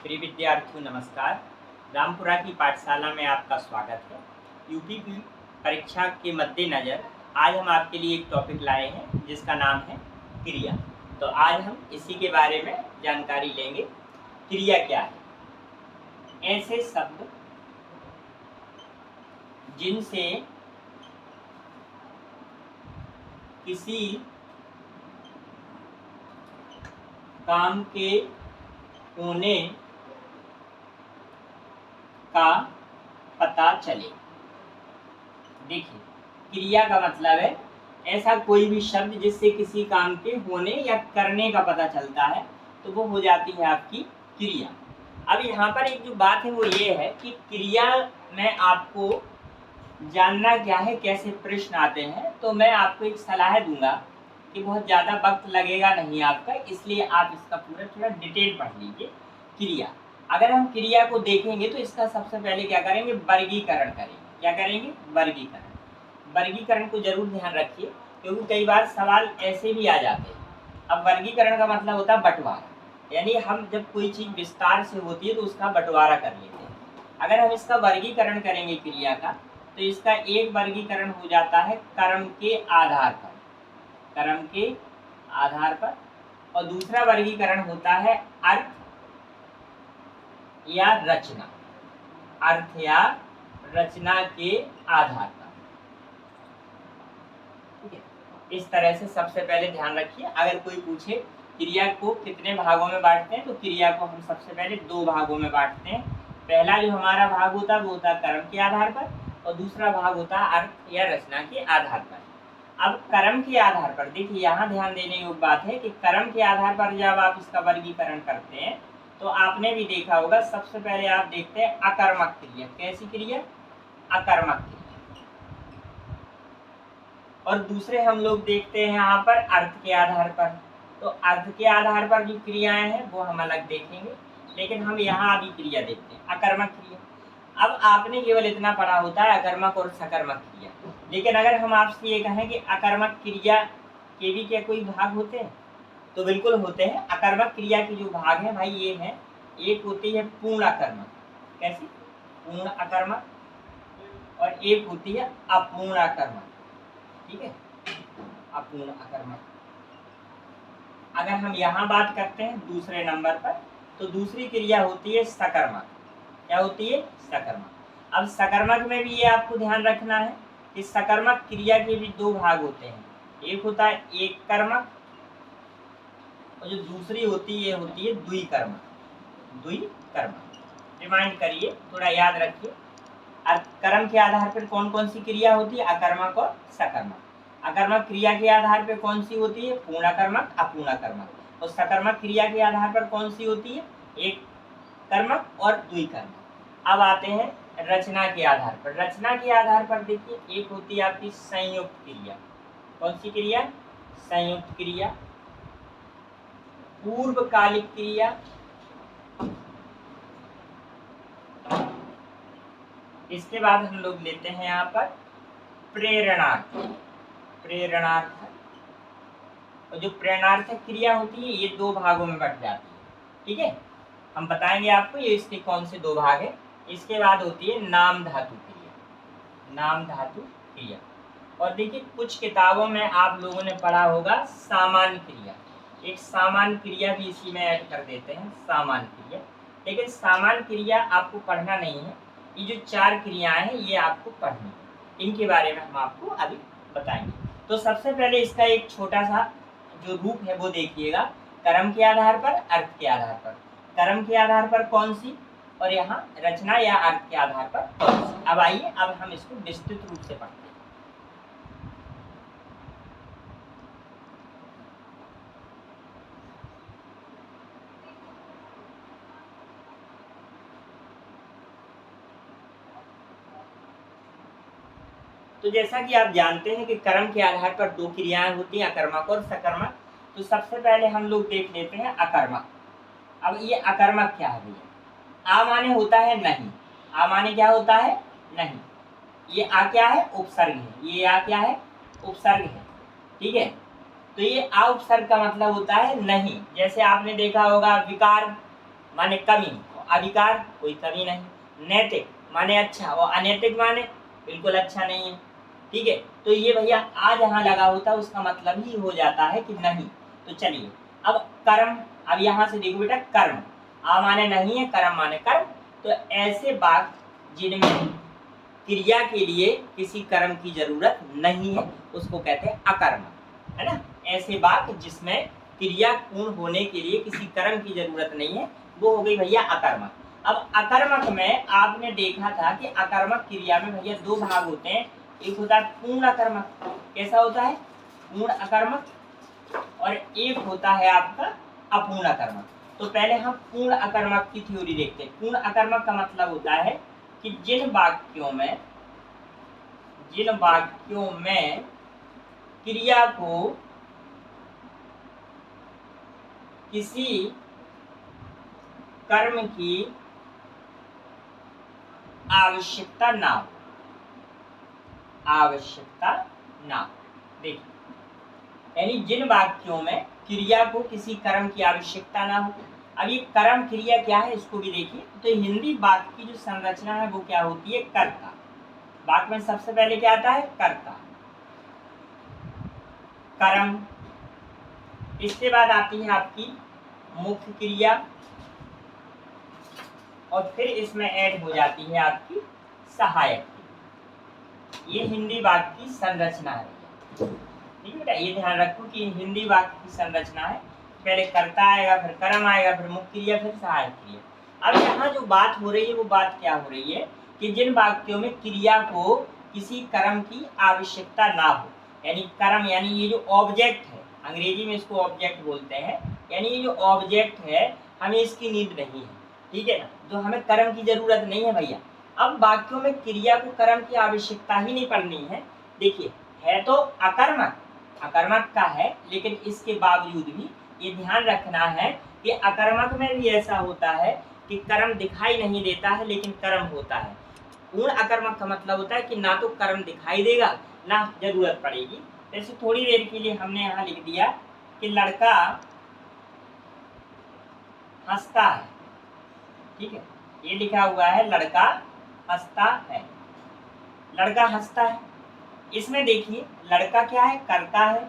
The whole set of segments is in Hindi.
प्रिय विद्यार्थियों नमस्कार। रामपुरा की पाठशाला में आपका स्वागत है। यूपी की परीक्षा के मद्देनज़र आज हम आपके लिए एक टॉपिक लाए हैं जिसका नाम है क्रिया। तो आज हम इसी के बारे में जानकारी लेंगे। क्रिया क्या है? ऐसे शब्द जिनसे किसी काम के होने का पता चले। देखिए, क्रिया का मतलब है ऐसा कोई भी शब्द जिससे किसी काम के होने या करने का पता चलता है, तो वो हो जाती है आपकी क्रिया। अब यहाँ पर एक जो बात है वो ये है कि क्रिया में आपको जानना क्या है, कैसे प्रश्न आते हैं। तो मैं आपको एक सलाह दूंगा कि बहुत ज़्यादा वक्त लगेगा नहीं आपका, इसलिए आप इसका पूरा थोड़ा डिटेल पढ़ लीजिए। क्रिया, अगर हम क्रिया को देखेंगे तो इसका सबसे पहले क्या करेंगे, वर्गीकरण करेंगे। क्या करेंगे? वर्गीकरण। वर्गीकरण को जरूर ध्यान रखिए क्योंकि कई बार सवाल ऐसे भी आ जाते हैं। अब वर्गीकरण का मतलब होता है बंटवारा, यानी हम जब कोई चीज़ विस्तार से होती है तो उसका बंटवारा कर लेते हैं। अगर हम इसका वर्गीकरण करेंगे क्रिया का, तो इसका एक वर्गीकरण हो जाता है कर्म के आधार पर, कर्म के आधार पर, और दूसरा वर्गीकरण होता है अर्थ या रचना, अर्थ या रचना के आधार पर। ठीक है, इस तरह से सबसे पहले ध्यान रखिए। अगर कोई पूछे क्रिया को कितने भागों में बांटते हैं, तो क्रिया को हम सबसे पहले दो भागों में बांटते हैं। पहला जो हमारा भाग होता है वो होता है कर्म के आधार पर, और दूसरा भाग होता है अर्थ या रचना के आधार पर। अब कर्म के आधार पर देखिए, यहाँ ध्यान देने योग्य बात है कि कर्म के आधार पर जब आप इसका वर्गीकरण करते हैं तो आपने भी देखा होगा, सबसे पहले आप देखते हैं अकर्मक क्रिया। कैसी क्रिया? अकर्मक क्रिया। और दूसरे हम लोग देखते हैं यहाँ पर अर्थ के आधार पर। तो अर्थ के आधार पर जो क्रियाएं हैं वो हम अलग देखेंगे, लेकिन हम यहाँ अभी क्रिया देखते हैं अकर्मक क्रिया। अब आपने केवल इतना पढ़ा होता है अकर्मक और सकर्मक क्रिया, लेकिन अगर हम आपसे ये कहें कि अकर्मक क्रिया के भी क्या कोई भाग होते हैं, तो बिल्कुल होते हैं। अकर्मक क्रिया के जो भाग हैं भाई ये हैं, एक होती है पूर्ण अकर्मक। कैसी? पूर्ण अकर्मक। और एक होती है अपूर्ण अकर्मक। ठीक है, अपूर्ण अकर्मक। अगर हम यहाँ बात करते हैं दूसरे नंबर पर, तो दूसरी क्रिया होती है सकर्मक। क्या होती है? सकर्मक। अब सकर्मक में भी ये आपको ध्यान रखना है कि सकर्मक क्रिया के भी दो भाग होते हैं। एक होता है एक कर्मक, और जो दूसरी होती है होती है द्विकर्मक। द्विकर्मक रिमाइंड करिए, थोड़ा याद रखिए। कर्म के आधार पर कौन कौन सी क्रिया होती है? अकर्मक और सकर्मक। अकर्मक क्रिया के आधार पर कौन सी होती है? पूर्णाकर्मक, अपूर्णाकर्मक। और सकर्मक क्रिया के आधार पर कौन सी होती है? एक कर्मक और द्विकर्मक। अब आते हैं रचना के आधार पर। रचना के आधार पर देखिए, एक होती है आपकी संयुक्त क्रिया। कौन सी क्रिया? संयुक्त क्रिया। पूर्वकालिक क्रिया, इसके बाद हम लोग लेते हैं यहाँ पर प्रेरणार्थ। प्रेरणार्थ, और जो प्रेरणार्थक क्रिया होती है ये दो भागों में बट जाती है। ठीक है, हम बताएंगे आपको ये इसके कौन से दो भाग हैं। इसके बाद होती है नाम धातु क्रिया। नाम धातु क्रिया। और देखिए, कुछ किताबों में आप लोगों ने पढ़ा होगा सामान्य क्रिया। एक सामान्य क्रिया भी इसी में ऐड कर देते हैं, सामान्य क्रिया। लेकिन सामान्य क्रिया आपको पढ़ना नहीं है, ये जो चार क्रियाएं हैं ये आपको पढ़नी है। इनके बारे में हम आपको अभी बताएंगे। तो सबसे पहले इसका एक छोटा सा जो रूप है वो देखिएगा। कर्म के आधार पर, अर्थ के आधार पर। कर्म के आधार पर कौन सी, और यहाँ रचना या अर्थ के आधार पर कौन सी। अब आइए, अब हम इसको विस्तृत रूप से पढ़ते हैं। तो जैसा कि आप जानते हैं कि कर्म के आधार पर दो क्रियाएं होती हैं, अकर्मक और सकर्मक। तो सबसे पहले हम लोग देख लेते हैं अकर्मक। अब ये अकर्मक क्या है भैया? आ माने होता है नहीं। आ माने क्या होता है? नहीं। ये आ क्या है? उपसर्ग है। ये आ क्या है? उपसर्ग है। ठीक है, तो ये आ उपसर्ग का मतलब होता है नहीं। जैसे आपने देखा होगा विकार माने कमी, अविकार कोई कमी नहीं, नैतिक माने अच्छा और अनैतिक माने बिल्कुल अच्छा नहीं है। ठीक है, तो ये भैया आ जहाँ लगा होता है उसका मतलब ही हो जाता है कि नहीं। तो चलिए अब कर्म, अब यहाँ से देखो बेटा कर्म, आ माने नहीं है, कर्म माने कर्म। तो ऐसे वाक्य जिनमें क्रिया के लिए किसी कर्म की जरूरत नहीं है उसको कहते हैं अकर्मक, है ना। ऐसे वाक्य जिसमें क्रिया पूर्ण होने के लिए किसी कर्म की जरूरत नहीं है वो हो गई भैया अकर्मक। अब अकर्मक में आपने देखा था कि अकर्मक क्रिया में भैया दो भाग होते हैं, एक होता है पूर्ण अकर्मक, कैसा होता है पूर्ण अकर्मक, और एक होता है आपका अपूर्ण अकर्मक। तो पहले हम पूर्ण अकर्मक की थ्योरी देखते हैं। पूर्ण अकर्मक का मतलब होता है कि जिन वाक्यों में क्रिया को किसी कर्म की आवश्यकता ना हो, देखिए यानी जिन वाक्यों में क्रिया को किसी कर्म की आवश्यकता ना हो। अब ये कर्म क्रिया क्या है इसको भी देखिए। तो हिंदी वाक्य की जो संरचना है वो क्या होती है, कर्ता। वाक्य में सबसे पहले क्या आता है, कर्ता, कर्म, इसके बाद आती है आपकी मुख्य क्रिया, और फिर इसमें ऐड हो जाती है आपकी सहायक क्रिया। ये हिंदी वाक्य की संरचना है। ठीक है बेटा, ये ध्यान रखो कि हिंदी वाक्य की संरचना है, पहले कर्ता आएगा, फिर कर्म आएगा, फिर मुख्य क्रिया, फिर सहायक क्रिया। अब यहाँ जो बात हो रही है वो बात क्या हो रही है कि जिन वाक्यों में क्रिया को किसी कर्म की आवश्यकता ना हो, यानी कर्म यानी ये जो ऑब्जेक्ट है, अंग्रेजी में इसको ऑब्जेक्ट बोलते हैं, यानी ये जो ऑब्जेक्ट है हमें इसकी नीड नहीं है, ठीक है ना, जो हमें कर्म की जरूरत नहीं है भैया। अब वाक्यों में क्रिया को कर्म की आवश्यकता ही नहीं पड़नी है। देखिए है तो अकर्मक, अकर्मक का है, लेकिन इसके बावजूद भी ये ध्यान रखना है कि अकर्मक में भी ऐसा होता है कि कर्म दिखाई नहीं देता है लेकिन कर्म होता है। पूर्ण अकर्मक का मतलब होता है कि ना तो कर्म दिखाई देगा ना जरूरत पड़ेगी। जैसे थोड़ी देर के लिए हमने यहाँ लिख दिया कि लड़का हंसता है, ठीक है, ये लिखा हुआ है लड़का हंसता है, लड़का हंसता है। इसमें देखिए लड़का क्या है, करता है,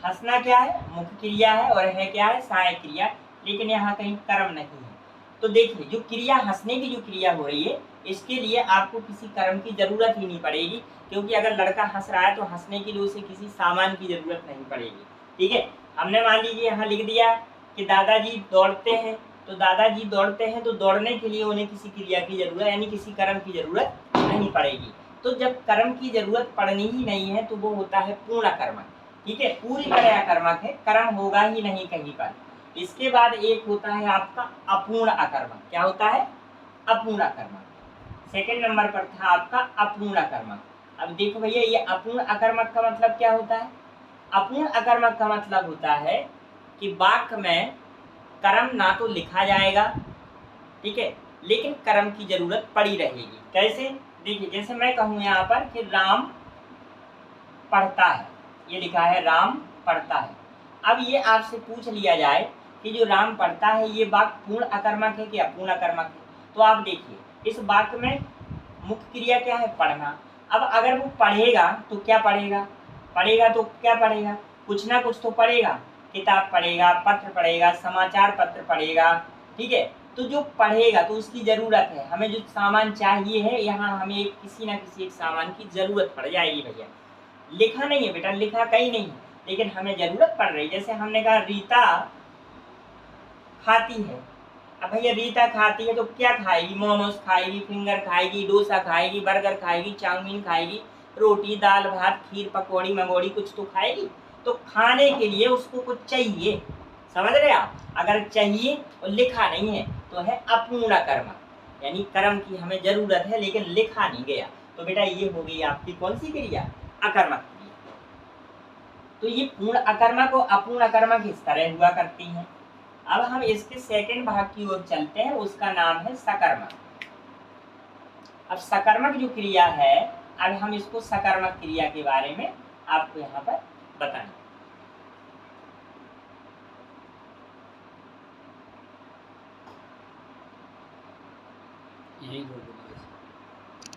हंसना क्या है, मुख्य क्रिया है, और है क्या है, सहायक क्रिया, लेकिन यहाँ कहीं कर्म नहीं है। तो देखिए जो क्रिया, हंसने की जो क्रिया हो रही है, इसके लिए आपको किसी कर्म की जरूरत ही नहीं पड़ेगी, क्योंकि अगर लड़का हंस रहा है तो हंसने के लिए उसे किसी सामान की जरूरत नहीं पड़ेगी। ठीक है, हमने मान लीजिए यहाँ लिख दिया कि दादाजी दौड़ते हैं, तो दादाजी दौड़ते हैं तो दौड़ने के लिए उन्हें किसी क्रिया की जरूरत यानी किसी कर्म की जरूरत नहीं पड़ेगी। तो जब कर्म की जरूरत पड़नी ही नहीं है तो वो होता है पूर्ण कर्मक। ठीक है, पूरी तरह अकर्मक है, कर्म होगा ही नहीं कहीं पर। इसके बाद एक होता है आपका अपूर्ण अकर्मक। क्या होता है, अपूर्ण अकर्मक। सेकंड नंबर पर था आपका अपूर्ण अकर्मक। अब देखो भैया ये अपूर्ण अकर्मक का मतलब क्या होता है। अपूर्ण अकर्मक का मतलब होता है कि वाक्य में कर्म ना तो लिखा जाएगा, ठीक है, लेकिन कर्म की जरूरत पड़ी रहेगी। कैसे, देखिए जैसे मैं कहूँ यहाँ पर कि राम पढ़ता है, ये लिखा है राम पढ़ता है। अब ये आपसे पूछ लिया जाए कि जो राम पढ़ता है ये वाक्य पूर्ण अकर्मक है कि अपूर्ण अकर्मक है, तो आप देखिए इस वाक्य में मुख्य क्रिया क्या है, पढ़ना। अब अगर वो पढ़ेगा तो क्या पढ़ेगा, पढ़ेगा तो क्या पढ़ेगा, कुछ ना कुछ तो पढ़ेगा, किताब पढ़ेगा, पत्र पढ़ेगा, समाचार पत्र पढ़ेगा, ठीक है। तो जो पढ़ेगा तो उसकी जरूरत है, हमें जो सामान चाहिए है, यहाँ हमें किसी ना किसी एक सामान की जरूरत पड़ जाएगी भैया। लिखा नहीं है बेटा, लिखा कहीं नहीं है, लेकिन हमें जरूरत पड़ रही। जैसे हमने कहा रीता खाती है, अब भैया रीता खाती है तो क्या खाएगी, मोमोज खाएगी, फिंगर खाएगी, डोसा खाएगी, बर्गर खाएगी, चाउमीन खाएगी, रोटी दाल भात खीर पकौड़ी मंगोड़ी कुछ तो खाएगी। तो खाने के लिए उसको कुछ चाहिए, समझ रहे आप। अगर चाहिए और लिखा नहीं है तो है अपूर्ण कर्म, यानी कर्म की हमें जरूरत है लेकिन लिखा नहीं गया। तो बेटा ये हो गई आपकी कौन सी क्रिया, अकर्मक क्रिया। तो ये पूर्ण अकर्मक और अपूर्ण अकर्मक इस तरह हुआ करती हैं। अब हम इसके सेकंड भाग की ओर चलते हैं, उसका नाम है सकर्मक। अब सकर्मक जो क्रिया है, अब हम इसको सकर्मक क्रिया के बारे में आपको यहाँ पर बताएं। यही जोड़ देना बस।